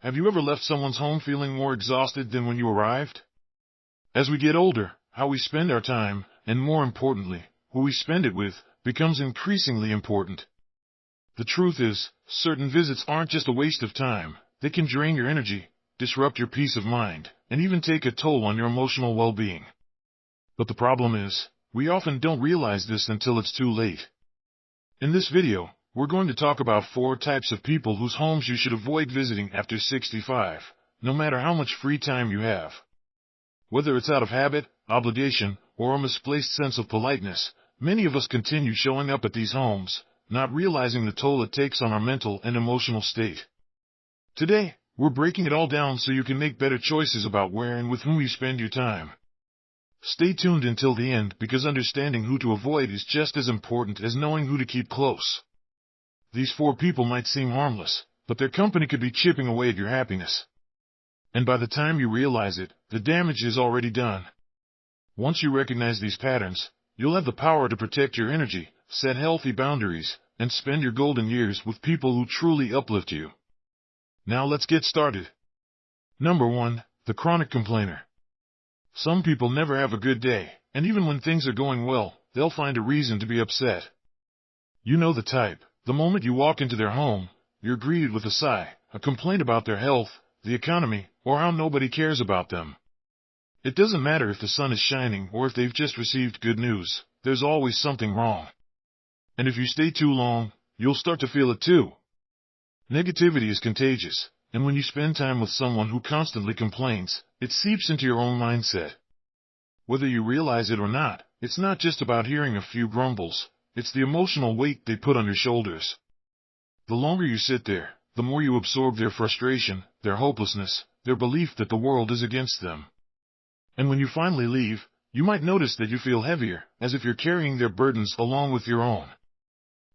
have you ever left someone's home feeling more exhausted than when you arrived? As we get older, how we spend our time, and more importantly, who we spend it with, becomes increasingly important. The truth is, certain visits aren't just a waste of time. They can drain your energy, disrupt your peace of mind, and even take a toll on your emotional well-being. But the problem is, we often don't realize this until it's too late. In this video, we're going to talk about 4 types of people whose homes you should avoid visiting after 65, no matter how much free time you have. Whether it's out of habit, obligation, or a misplaced sense of politeness, many of us continue showing up at these homes, not realizing the toll it takes on our mental and emotional state. Today, we're breaking it all down so you can make better choices about where and with whom you spend your time. Stay tuned until the end because understanding who to avoid is just as important as knowing who to keep close. These 4 people might seem harmless, but their company could be chipping away at your happiness. And by the time you realize it, the damage is already done. Once you recognize these patterns, you'll have the power to protect your energy, set healthy boundaries, and spend your golden years with people who truly uplift you. Now let's get started. Number 1, the chronic complainer. Some people never have a good day, and even when things are going well, they'll find a reason to be upset. You know the type. The moment you walk into their home, you're greeted with a sigh, a complaint about their health, the economy, or how nobody cares about them. It doesn't matter if the sun is shining or if they've just received good news, there's always something wrong. And if you stay too long, you'll start to feel it too. Negativity is contagious, and when you spend time with someone who constantly complains, it seeps into your own mindset. Whether you realize it or not, it's not just about hearing a few grumbles, it's the emotional weight they put on your shoulders. The longer you sit there, the more you absorb their frustration, their hopelessness, their belief that the world is against them. And when you finally leave, you might notice that you feel heavier, as if you're carrying their burdens along with your own.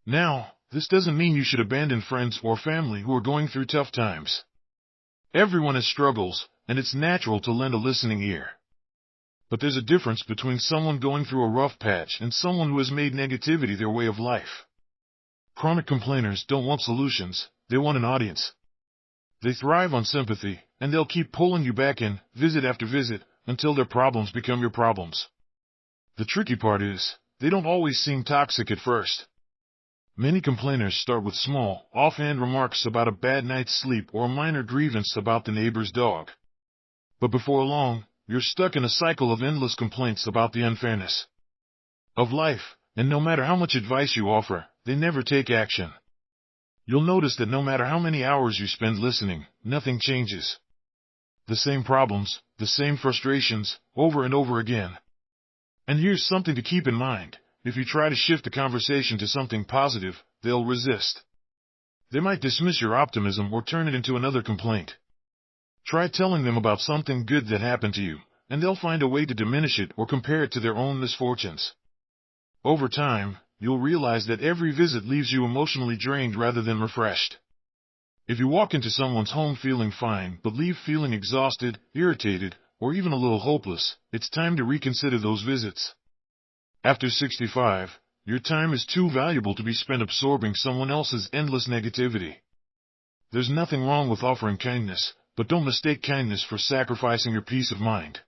Now, this doesn't mean you should abandon friends or family who are going through tough times. Everyone has struggles, and it's natural to lend a listening ear. But there's a difference between someone going through a rough patch and someone who has made negativity their way of life. Chronic complainers don't want solutions, they want an audience. They thrive on sympathy, and they'll keep pulling you back in, visit after visit, until their problems become your problems. The tricky part is, they don't always seem toxic at first. Many complainers start with small, offhand remarks about a bad night's sleep or a minor grievance about the neighbor's dog. But before long, you're stuck in a cycle of endless complaints about the unfairness of life, and no matter how much advice you offer, they never take action. You'll notice that no matter how many hours you spend listening, nothing changes. The same problems, the same frustrations, over and over again. And here's something to keep in mind. If you try to shift the conversation to something positive, they'll resist. They might dismiss your optimism or turn it into another complaint. Try telling them about something good that happened to you, and they'll find a way to diminish it or compare it to their own misfortunes. Over time, you'll realize that every visit leaves you emotionally drained rather than refreshed. If you walk into someone's home feeling fine but leave feeling exhausted, irritated, or even a little hopeless, it's time to reconsider those visits. After 65, your time is too valuable to be spent absorbing someone else's endless negativity. There's nothing wrong with offering kindness, but don't mistake kindness for sacrificing your peace of mind.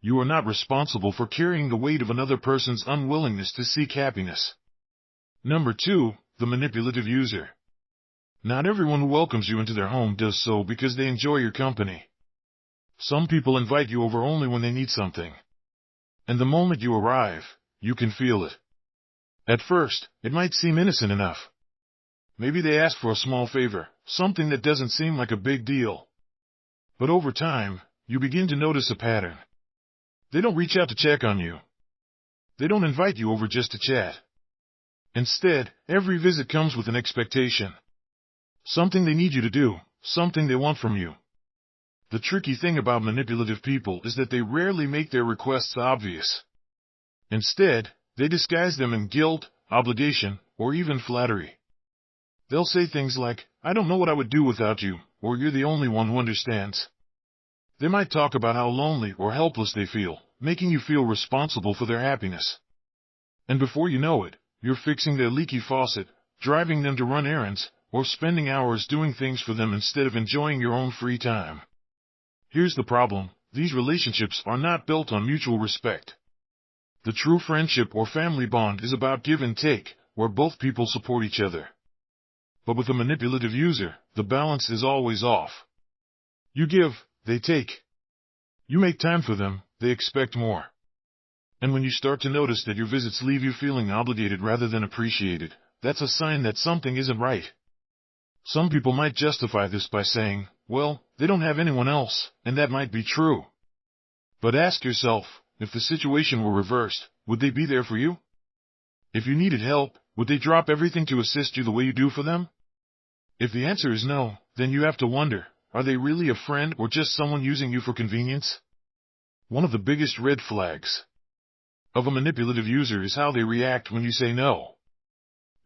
You are not responsible for carrying the weight of another person's unwillingness to seek happiness. Number 2, the manipulative user. Not everyone who welcomes you into their home does so because they enjoy your company. Some people invite you over only when they need something. And the moment you arrive, you can feel it. At first, it might seem innocent enough. Maybe they ask for a small favor, something that doesn't seem like a big deal. But over time, you begin to notice a pattern. They don't reach out to check on you. They don't invite you over just to chat. Instead, every visit comes with an expectation. Something they need you to do, something they want from you. The tricky thing about manipulative people is that they rarely make their requests obvious. Instead, they disguise them in guilt, obligation, or even flattery. They'll say things like, "I don't know what I would do without you," or "You're the only one who understands." They might talk about how lonely or helpless they feel, making you feel responsible for their happiness. And before you know it, you're fixing their leaky faucet, driving them to run errands, or spending hours doing things for them instead of enjoying your own free time. Here's the problem: these relationships are not built on mutual respect. The true friendship or family bond is about give and take, where both people support each other. But with a manipulative user, the balance is always off. You give, they take. You make time for them, they expect more. And when you start to notice that your visits leave you feeling obligated rather than appreciated, that's a sign that something isn't right. Some people might justify this by saying, well, they don't have anyone else, and that might be true. But ask yourself, if the situation were reversed, would they be there for you? If you needed help, would they drop everything to assist you the way you do for them? If the answer is no, then you have to wonder, are they really a friend or just someone using you for convenience? One of the biggest red flags of a manipulative user is how they react when you say no.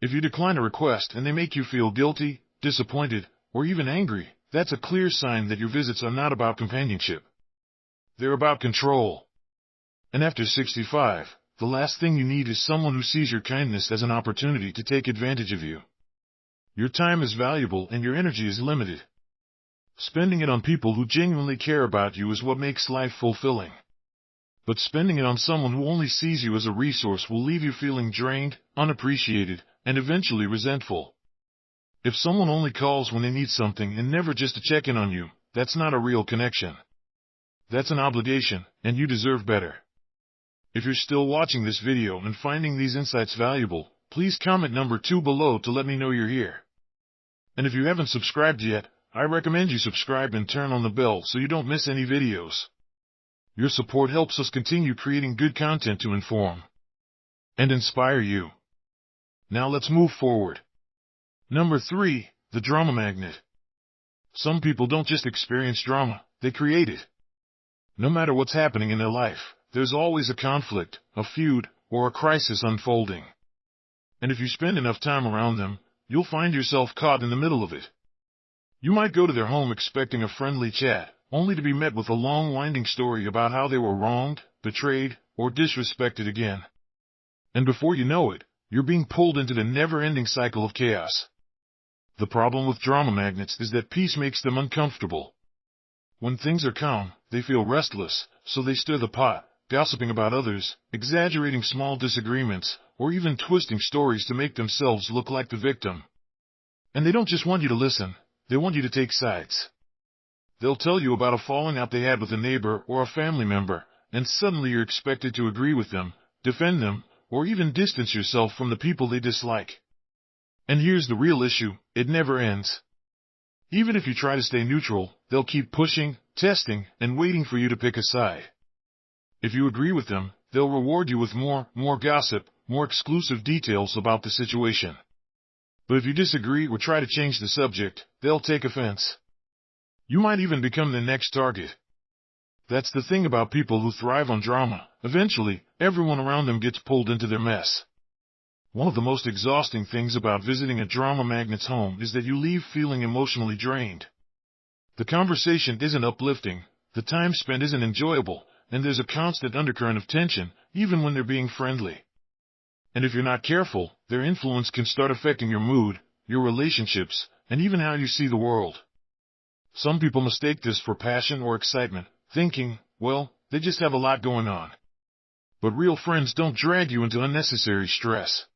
If you decline a request and they make you feel guilty, disappointed, or even angry, that's a clear sign that your visits are not about companionship. They're about control. And after 65, the last thing you need is someone who sees your kindness as an opportunity to take advantage of you. Your time is valuable and your energy is limited. Spending it on people who genuinely care about you is what makes life fulfilling. But spending it on someone who only sees you as a resource will leave you feeling drained, unappreciated, and eventually resentful. If someone only calls when they need something and never just to check in on you, that's not a real connection. That's an obligation, and you deserve better. If you're still watching this video and finding these insights valuable, please comment number 2 below to let me know you're here. And if you haven't subscribed yet, I recommend you subscribe and turn on the bell so you don't miss any videos. Your support helps us continue creating good content to inform and inspire you. Now let's move forward. Number 3, the drama magnet. Some people don't just experience drama, they create it. No matter what's happening in their life, there's always a conflict, a feud, or a crisis unfolding. And if you spend enough time around them, you'll find yourself caught in the middle of it. You might go to their home expecting a friendly chat, only to be met with a long winding story about how they were wronged, betrayed, or disrespected again. And before you know it, you're being pulled into the never-ending cycle of chaos. The problem with drama magnets is that peace makes them uncomfortable. When things are calm, they feel restless, so they stir the pot, gossiping about others, exaggerating small disagreements, or even twisting stories to make themselves look like the victim. And they don't just want you to listen, they want you to take sides. They'll tell you about a falling out they had with a neighbor or a family member, and suddenly you're expected to agree with them, defend them, or even distance yourself from the people they dislike. And here's the real issue, it never ends. Even if you try to stay neutral, they'll keep pushing, testing, and waiting for you to pick a side. If you agree with them, they'll reward you with more gossip, more exclusive details about the situation. But if you disagree or try to change the subject, they'll take offense. You might even become the next target. That's the thing about people who thrive on drama. Eventually, everyone around them gets pulled into their mess. One of the most exhausting things about visiting a drama magnet's home is that you leave feeling emotionally drained. The conversation isn't uplifting, the time spent isn't enjoyable, and there's a constant undercurrent of tension, even when they're being friendly. And if you're not careful, their influence can start affecting your mood, your relationships, and even how you see the world. Some people mistake this for passion or excitement, thinking, well, they just have a lot going on. But real friends don't drag you into unnecessary stress.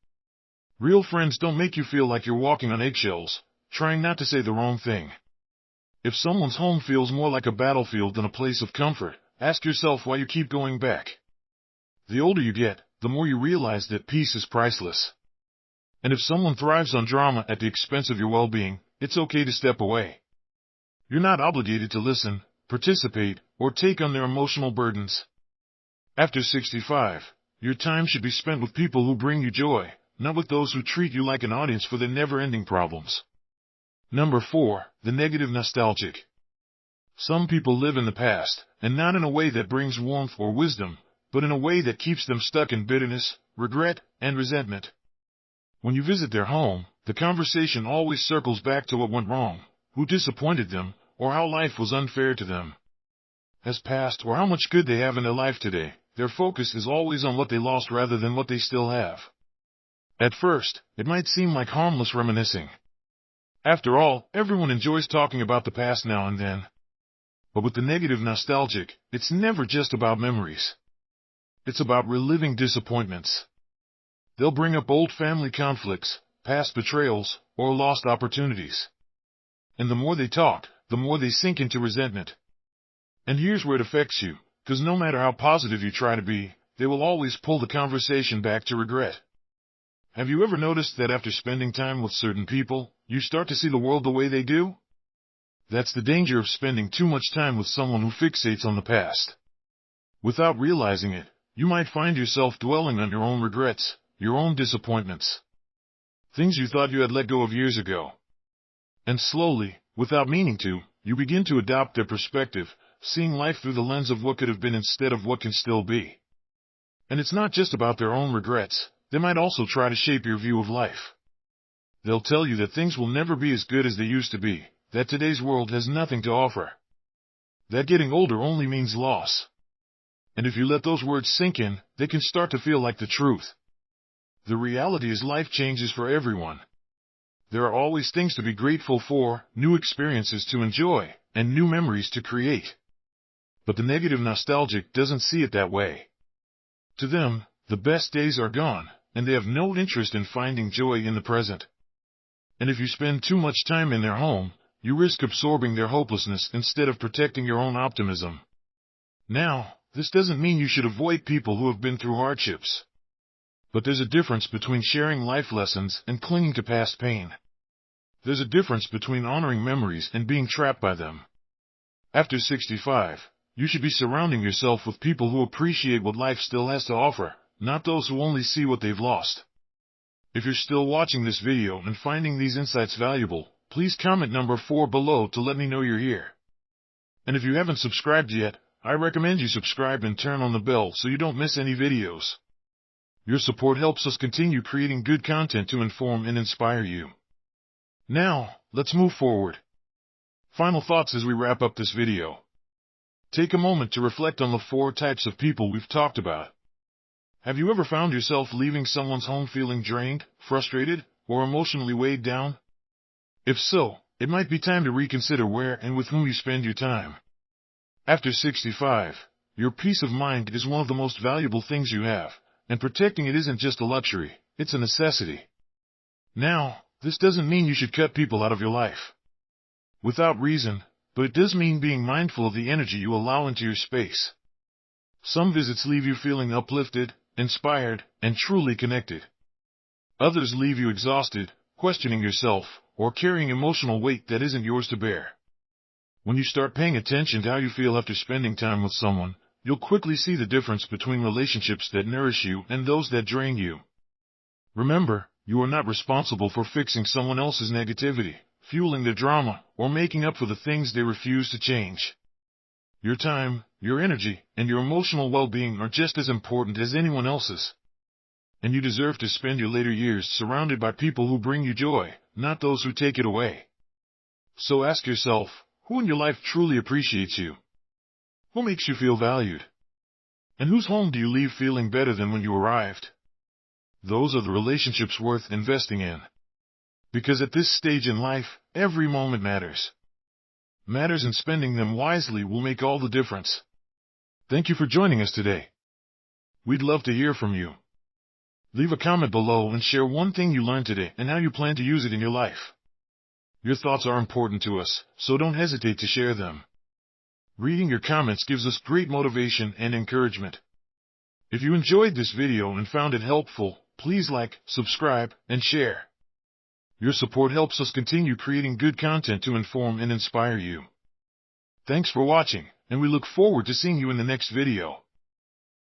Real friends don't make you feel like you're walking on eggshells, trying not to say the wrong thing. If someone's home feels more like a battlefield than a place of comfort, ask yourself why you keep going back. The older you get, the more you realize that peace is priceless. And if someone thrives on drama at the expense of your well-being, it's okay to step away. You're not obligated to listen, participate, or take on their emotional burdens. After 65, your time should be spent with people who bring you joy, not with those who treat you like an audience for their never-ending problems. Number 4, the negative nostalgic. Some people live in the past, and not in a way that brings warmth or wisdom, but in a way that keeps them stuck in bitterness, regret, and resentment. When you visit their home, the conversation always circles back to what went wrong, who disappointed them, or how life was unfair to them. As past or how much good they have in their life today, their focus is always on what they lost rather than what they still have. At first, it might seem like harmless reminiscing. After all, everyone enjoys talking about the past now and then. But with the negative nostalgic, it's never just about memories. It's about reliving disappointments. They'll bring up old family conflicts, past betrayals, or lost opportunities. And the more they talk, the more they sink into resentment. And here's where it affects you, because no matter how positive you try to be, they will always pull the conversation back to regret. Have you ever noticed that after spending time with certain people, you start to see the world the way they do? That's the danger of spending too much time with someone who fixates on the past. Without realizing it, you might find yourself dwelling on your own regrets, your own disappointments. Things you thought you had let go of years ago. And slowly, without meaning to, you begin to adopt their perspective, seeing life through the lens of what could have been instead of what can still be. And it's not just about their own regrets, they might also try to shape your view of life. They'll tell you that things will never be as good as they used to be, that today's world has nothing to offer. That getting older only means loss. And if you let those words sink in, they can start to feel like the truth. The reality is life changes for everyone. There are always things to be grateful for, new experiences to enjoy, and new memories to create. But the negative nostalgic doesn't see it that way. To them, the best days are gone, and they have no interest in finding joy in the present. And if you spend too much time in their home, you risk absorbing their hopelessness instead of protecting your own optimism. Now, this doesn't mean you should avoid people who have been through hardships. But there's a difference between sharing life lessons and clinging to past pain. There's a difference between honoring memories and being trapped by them. After 65, you should be surrounding yourself with people who appreciate what life still has to offer, not those who only see what they've lost. If you're still watching this video and finding these insights valuable, please comment number 4 below to let me know you're here. And if you haven't subscribed yet, I recommend you subscribe and turn on the bell so you don't miss any videos. Your support helps us continue creating good content to inform and inspire you. Now, let's move forward. Final thoughts as we wrap up this video. Take a moment to reflect on the 4 types of people we've talked about. Have you ever found yourself leaving someone's home feeling drained, frustrated, or emotionally weighed down? If so, it might be time to reconsider where and with whom you spend your time. After 65, your peace of mind is one of the most valuable things you have, and protecting it isn't just a luxury, it's a necessity. Now, this doesn't mean you should cut people out of your life without reason, but it does mean being mindful of the energy you allow into your space. Some visits leave you feeling uplifted, inspired, and truly connected. Others leave you exhausted, questioning yourself, or carrying emotional weight that isn't yours to bear. When you start paying attention to how you feel after spending time with someone, you'll quickly see the difference between relationships that nourish you and those that drain you. Remember, you are not responsible for fixing someone else's negativity, fueling their drama, or making up for the things they refuse to change. Your time, your energy, and your emotional well-being are just as important as anyone else's. And you deserve to spend your later years surrounded by people who bring you joy, not those who take it away. So ask yourself, who in your life truly appreciates you? Who makes you feel valued? And whose home do you leave feeling better than when you arrived? Those are the relationships worth investing in. Because at this stage in life, every moment matters. Matters, and spending them wisely will make all the difference. Thank you for joining us today. We'd love to hear from you. Leave a comment below and share one thing you learned today and how you plan to use it in your life. Your thoughts are important to us, so don't hesitate to share them. Reading your comments gives us great motivation and encouragement. If you enjoyed this video and found it helpful, please like, subscribe, and share. Your support helps us continue creating good content to inform and inspire you. Thanks for watching, and we look forward to seeing you in the next video.